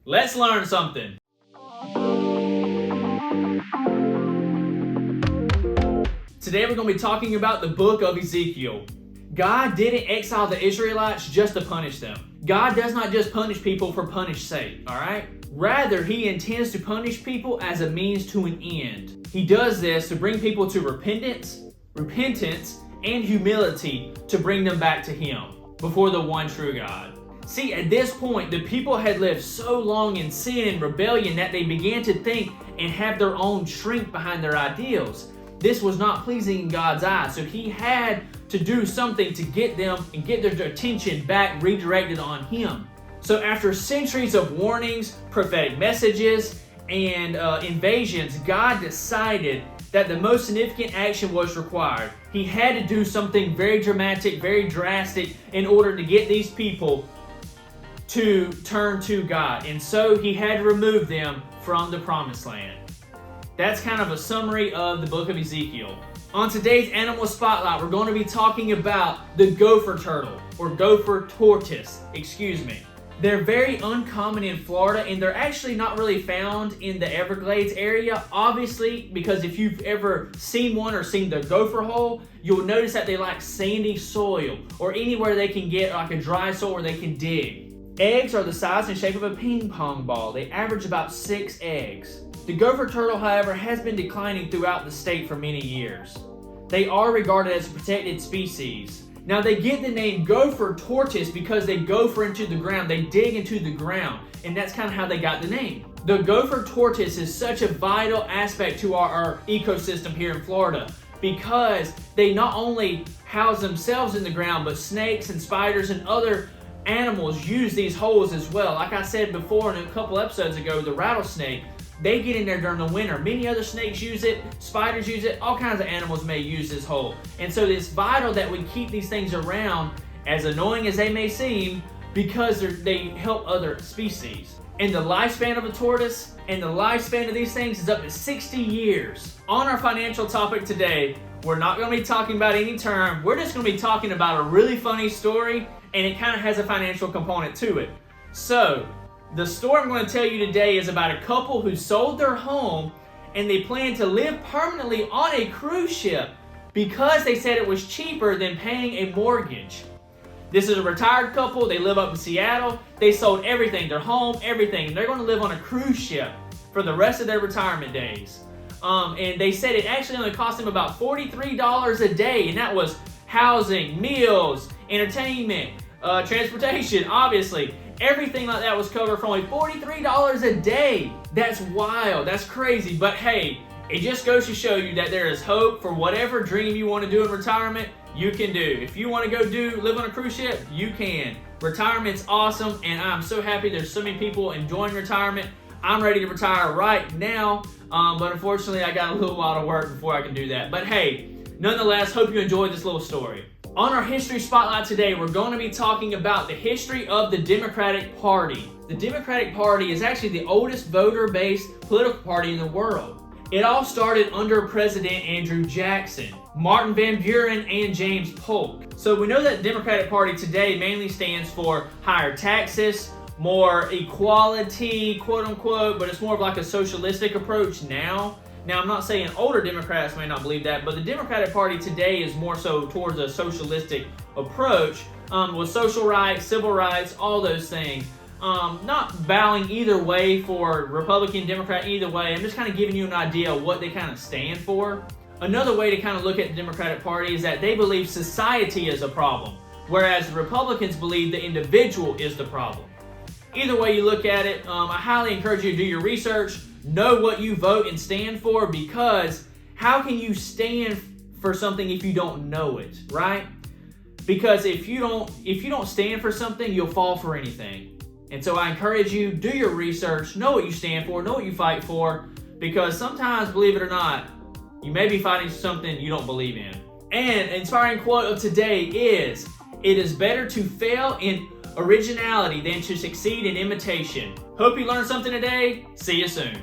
Let's learn something. Today we're going to be talking about the book of Ezekiel. God didn't exile the Israelites just to punish them. God does not just punish people for punish's sake, alright? Rather, He intends to punish people as a means to an end. He does this to bring people to repentance, and humility to bring them back to Him before the one true God. See, at this point, the people had lived so long in sin and rebellion that they began to think and have their own strength behind their ideals. This was not pleasing in God's eyes, so He had to do something to get them and get their attention back redirected on Him. So after centuries of warnings, prophetic messages, and invasions, God decided that the most significant action was required. He had to do something very dramatic, very drastic in order to get these people to turn to God. And so He had to remove them from the promised land. That's kind of a summary of the book of Ezekiel. On today's Animal Spotlight, we're going to be talking about the gopher turtle, or gopher tortoise, They're very uncommon in Florida, and they're actually not really found in the Everglades area. Obviously, because if you've ever seen one or seen the gopher hole, you'll notice that they like sandy soil, or anywhere they can get like a dry soil where they can dig. Eggs are the size and shape of a ping pong ball. They average about 6 eggs. The gopher turtle, however, has been declining throughout the state for many years. They are regarded as a protected species. Now, they get the name Gopher Tortoise because they gopher into the ground. They dig into the ground, and that's kind of how they got the name. The Gopher Tortoise is such a vital aspect to our ecosystem here in Florida because they not only house themselves in the ground, but snakes and spiders and other animals use these holes as well. Like I said before in a couple episodes ago, the rattlesnake, they get in there during the winter. Many other snakes use it, spiders use it, all kinds of animals may use this hole. And so it's vital that we keep these things around, as annoying as they may seem, because they help other species. And the lifespan of a tortoise and the lifespan of these things is up to 60 years. On our financial topic today, we're not going to be talking about any term. We're just going to be talking about a really funny story, and it kind of has a financial component to it. So, the story I'm going to tell you today is about a couple who sold their home and they plan to live permanently on a cruise ship because they said it was cheaper than paying a mortgage. This is a retired couple. They live up in Seattle. They sold everything, their home, everything. They're going to live on a cruise ship for the rest of their retirement days. And they said it actually only cost them about $43 a day, and that was housing, meals, entertainment, transportation, obviously. Everything like that was covered for only $43 a day. That's wild. That's crazy. But hey, it just goes to show you that there is hope for whatever dream you want to do in retirement, you can do. If you want to go live on a cruise ship, you can. Retirement's awesome, and I'm so happy there's so many people enjoying retirement. I'm ready to retire right now, but unfortunately I got a little while to work before I can do that. But hey, nonetheless, hope you enjoyed this little story. On our History Spotlight today, we're going to be talking about the history of the Democratic Party. The Democratic Party is actually the oldest voter-based political party in the world. It all started under President Andrew Jackson, Martin Van Buren, and James Polk. So we know that the Democratic Party today mainly stands for higher taxes, more equality, quote-unquote, but it's more of like a socialistic approach now. Now, I'm not saying older Democrats may not believe that, but the Democratic Party today is more so towards a socialistic approach with social rights, civil rights, all those things. Not bowing either way for Republican, Democrat, either way. I'm just kind of giving you an idea of what they kind of stand for. Another way to kind of look at the Democratic Party is that they believe society is a problem, whereas the Republicans believe the individual is the problem. Either way you look at it, I highly encourage you to do your research. Know what you vote and stand for, because how can you stand for something if you don't know it, right? Because if you don't stand for something, you'll fall for anything. And so I encourage you, do your research, know what you stand for, know what you fight for, because sometimes, believe it or not, you may be fighting something you don't believe in. And inspiring quote of today is, "It is better to fail in originality than to succeed in imitation." Hope you learned something today. See you soon.